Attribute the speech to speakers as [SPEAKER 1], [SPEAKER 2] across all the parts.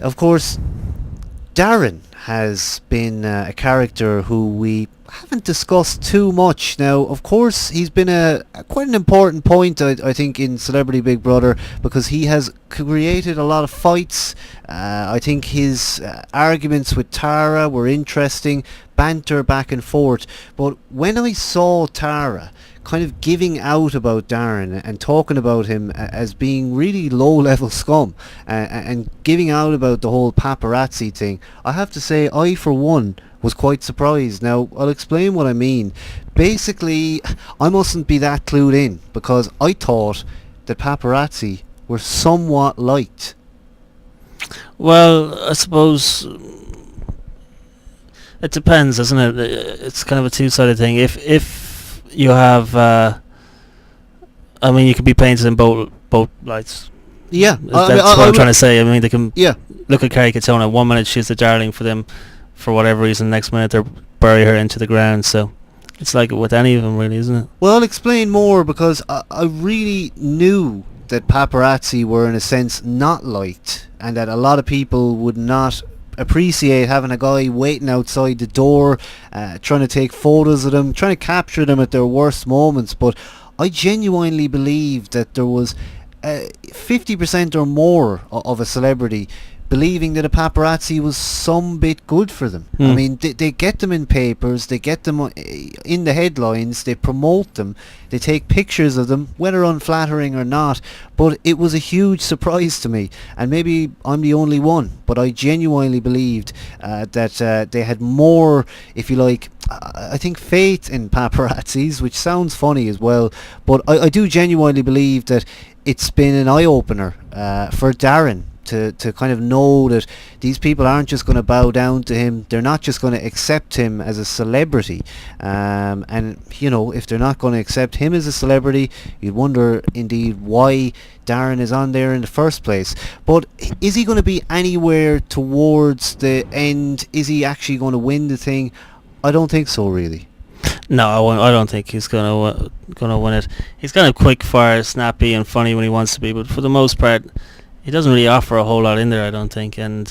[SPEAKER 1] Of course, Darryn has been a character who we haven't discussed too much. Now, of course, he's been quite an important point, I think, in Celebrity Big Brother, because he has created a lot of fights. I think his arguments with Tara were interesting, banter back and forth. But when I saw Tara kind of giving out about Darryn and talking about him as being really low-level scum, and giving out about the whole paparazzi thing, I have to say I, for one, was quite surprised. Now, I'll explain what I mean. Basically, I mustn't be that clued in, because I thought that paparazzi were somewhat liked.
[SPEAKER 2] Well, I suppose it depends, doesn't it? It's kind of a two-sided thing. If you have, I mean, you could be painted in both lights.
[SPEAKER 1] Yeah,
[SPEAKER 2] That's what I'm trying to say. I mean, they can
[SPEAKER 1] yeah.
[SPEAKER 2] look at Carrie Katona. 1 minute she's the darling for them, for whatever reason. Next minute they bury her into the ground. So it's like with any of them, really, isn't it?
[SPEAKER 1] Well, I'll explain more, because I really knew that paparazzi were in a sense not liked, and that a lot of people would not appreciate having a guy waiting outside the door, trying to take photos of them, trying to capture them at their worst moments. But I genuinely believe that there was 50% or more of a celebrity believing that a paparazzi was some bit good for them. I mean, they get them in papers, they get them in the headlines, they promote them, they take pictures of them, whether unflattering or not. But it was a huge surprise to me, and maybe I'm the only one, but I genuinely believed that they had more, if you like, I think, faith in paparazzis, which sounds funny as well, but I do genuinely believe that it's been an eye-opener for Darryn to kind of know that these people aren't just going to bow down to him, they're not just going to accept him as a celebrity, and you know, if they're not going to accept him as a celebrity, you'd wonder indeed why Darryn is on there in the first place. But is he going to be anywhere towards the end? Is he actually going to win the thing? I don't think so, really.
[SPEAKER 2] No, I don't think he's gonna win it. He's kind of quick fire, snappy, and funny when he wants to be, but for the most part, he doesn't really offer a whole lot in there, I don't think, and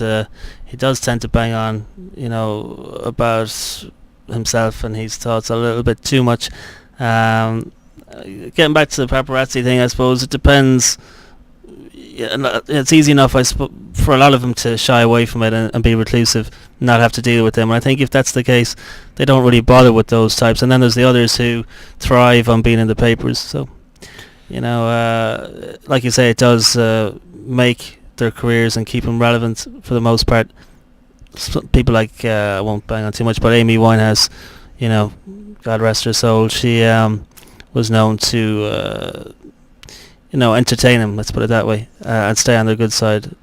[SPEAKER 2] he does tend to bang on, you know, about himself and his thoughts a little bit too much. Getting back to the paparazzi thing, I suppose it depends. Yeah, it's easy enough, for a lot of them to shy away from it and be reclusive, not have to deal with them. And I think if that's the case, they don't really bother with those types. And then there's the others who thrive on being in the papers. So, you know, like you say, it does make their careers and keep them relevant for the most part. People like, I won't bang on too much, but Amy Winehouse, you know, God rest her soul, she was known to you know, entertain him, let's put it that way, and stay on their good side.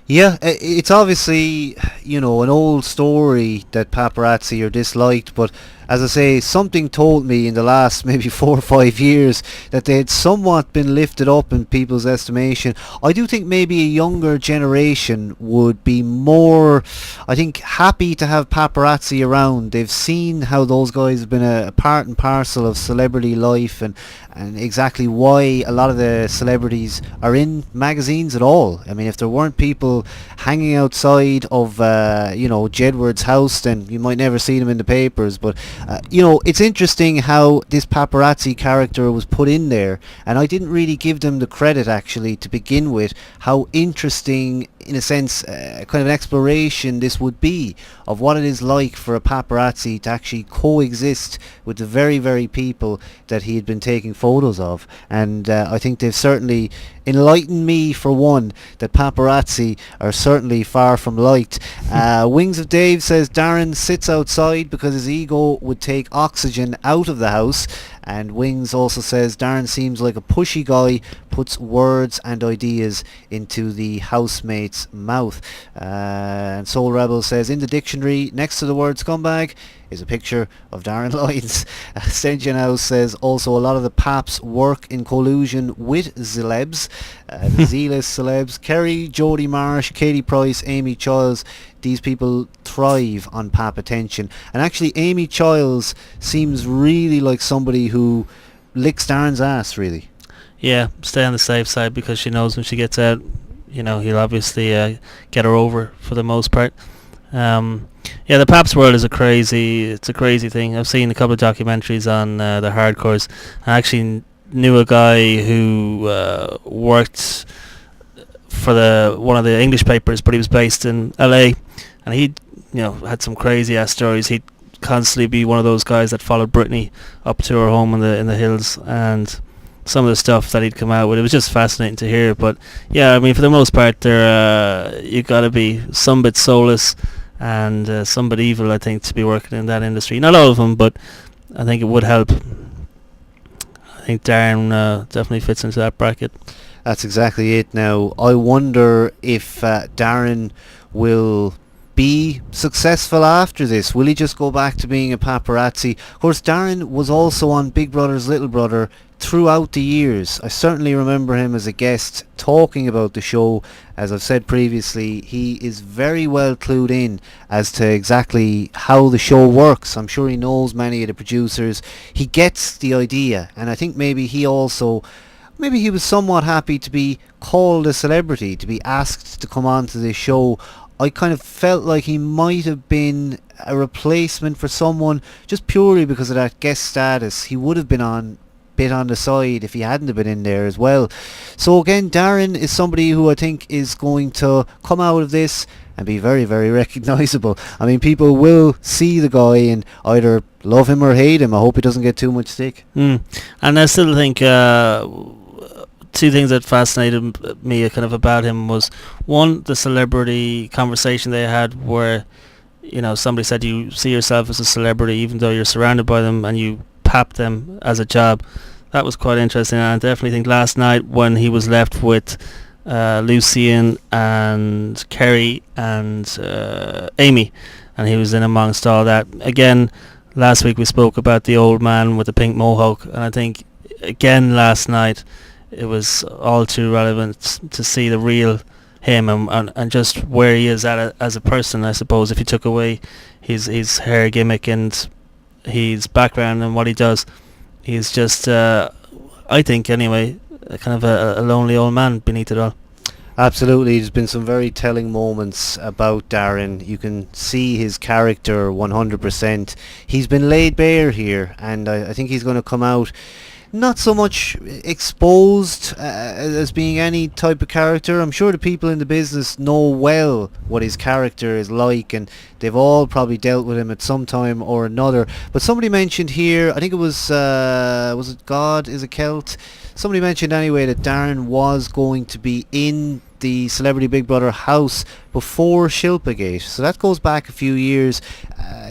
[SPEAKER 1] Yeah, it's obviously, you know, an old story that paparazzi are disliked, but as I say, something told me in the last maybe 4 or 5 years that they had somewhat been lifted up in people's estimation. I do think maybe a younger generation would be more, I think, happy to have paparazzi around. They've seen how those guys have been a part and parcel of celebrity life, and exactly why a lot of the celebrities are in magazines at all. I mean, if there weren't people hanging outside of, you know, Jedward's house, then you might never see them in the papers. But you know, it's interesting how this paparazzi character was put in there, and I didn't really give them the credit actually to begin with, how interesting, in a sense, kind of an exploration this would be of what it is like for a paparazzi to actually coexist with the very, very people that he had been taking photos of. And I think they've certainly enlightened me, for one, that paparazzi are certainly far from liked. Wings of Dave says Darryn sits outside because his ego would take oxygen out of the house. And Wings also says Darryn seems like a pushy guy, puts words and ideas into the housemate's mouth. And Soul Rebel says, in the dictionary, next to the word scumbag is a picture of Darryn Lyons. Stengian House says also a lot of the paps work in collusion with celebs, the Z-list celebs. Kerry, Jodie Marsh, Katie Price, Amy Childs, these people thrive on pap attention. And actually Amy Childs seems really like somebody who licks Darren's ass, really.
[SPEAKER 2] Yeah, stay on the safe side, because she knows when she gets out, he'll obviously get her over for the most part. Yeah, the Paps world is it's a crazy thing. I've seen a couple of documentaries on the hardcores. I actually knew a guy who worked for one of the English papers, but he was based in LA, and he had some crazy ass stories. He'd constantly be one of those guys that followed Britney up to her home in the hills, and some of the stuff that he'd come out with, it was just fascinating to hear. But yeah, I mean, for the most part, you got to be some bit soulless and some bit evil, I think, to be working in that industry. Not all of them, but I think it would help. I think Darryn definitely fits into that bracket.
[SPEAKER 1] That's exactly it. Now, I wonder if Darryn will be successful after this. Will he just go back to being a paparazzi? Of course, Darryn was also on Big Brother's Little Brother throughout the years. I certainly remember him as a guest talking about the show. As I've said previously, he is very well clued in as to exactly how the show works. I'm sure he knows many of the producers. He gets the idea, and I think maybe he was somewhat happy to be called a celebrity, to be asked to come on to this show. I kind of felt like he might have been a replacement for someone just purely because of that guest status. He would have been on bit on the side if he hadn't have been in there as well. So again, Darryn is somebody who I think is going to come out of this and be very, very recognisable. I mean, people will see the guy and either love him or hate him. I hope he doesn't get too much stick.
[SPEAKER 2] And I still think two things that fascinated me kind of about him was, one, the celebrity conversation they had where somebody said you see yourself as a celebrity even though you're surrounded by them, and you pap them as a job. That was quite interesting, and I definitely think last night when he was left with Lucian and Kerry and Amy, and he was in amongst all that. Again, last week we spoke about the old man with the pink mohawk, and I think again last night it was all too relevant to see the real him and just where he is at as a person. I suppose if you took away his hair gimmick and his background and what he does, he's just I think anyway kind of a lonely old man beneath it all.
[SPEAKER 1] Absolutely, there's been some very telling moments about Darryn. You can see his character 100%. He's been laid bare here, and I think he's going to come out not so much exposed as being any type of character. I'm sure the people in the business know well what his character is like, and they've all probably dealt with him at some time or another. But somebody mentioned here, I think it was it God is a Celt? Somebody mentioned anyway that Darryn was going to be in the Celebrity Big Brother house before Shilpagate. So that goes back a few years.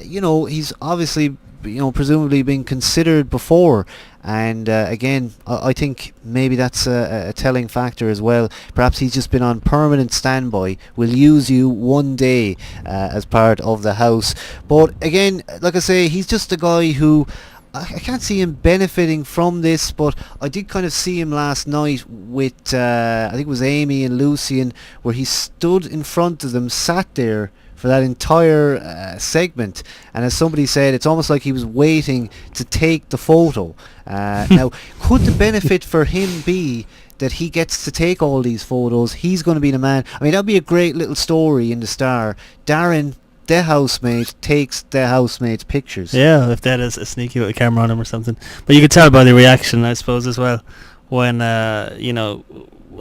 [SPEAKER 1] He's obviously presumably been considered before, and again I think maybe that's a telling factor as well. Perhaps he's just been on permanent standby. We'll use you one day as part of the house. But again, like I say, he's just a guy who I can't see him benefiting from this, but I did kind of see him last night with I think it was Amy and Lucian, where he stood in front of them, sat there for that entire segment, and as somebody said, it's almost like he was waiting to take the photo. Now, could the benefit for him be that he gets to take all these photos? He's going to be the man. I mean, that'd be a great little story in the Star. Darryn, the housemate, takes the housemate's pictures.
[SPEAKER 2] Yeah, if that is a sneaky with a camera on him or something. But you could tell by the reaction, I suppose, as well, when I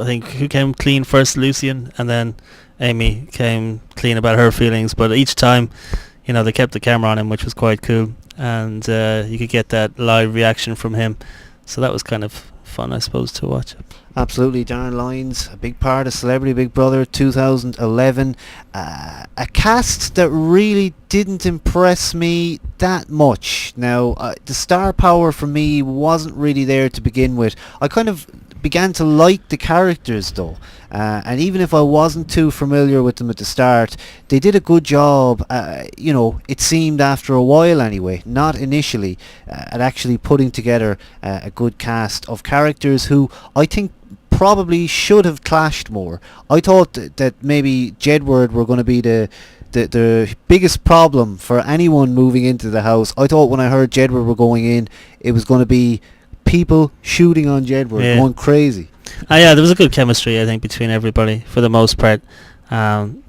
[SPEAKER 2] think who came clean first, Lucian, and then Amy came clean about her feelings. But each time, they kept the camera on him, which was quite cool, and you could get that live reaction from him. So that was kind of fun, I suppose, to watch.
[SPEAKER 1] Absolutely. Darryn Lyons, a big part of Celebrity Big Brother 2011. A cast that really didn't impress me that much. Now, the star power for me wasn't really there to begin with. I kind of began to like the characters though, and even if I wasn't too familiar with them at the start, they did a good job, it seemed after a while anyway, not initially, at actually putting together a good cast of characters who I think probably should have clashed more. I thought that maybe Jedward were going to be the biggest problem for anyone moving into the house. I thought when I heard Jedward were going in, it was going to be people shooting on Jedward, going crazy.
[SPEAKER 2] Yeah, there was a good chemistry, I think, between everybody for the most part. Um,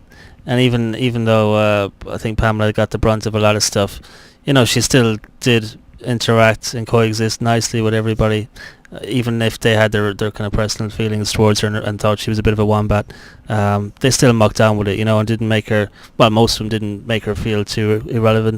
[SPEAKER 2] and even though I think Pamela got the brunt of a lot of stuff, she still did interact and coexist nicely with everybody, even if they had their kind of personal feelings towards her and thought she was a bit of a wombat. They still mucked down with it, and didn't make her. Well, most of them didn't make her feel too irrelevant.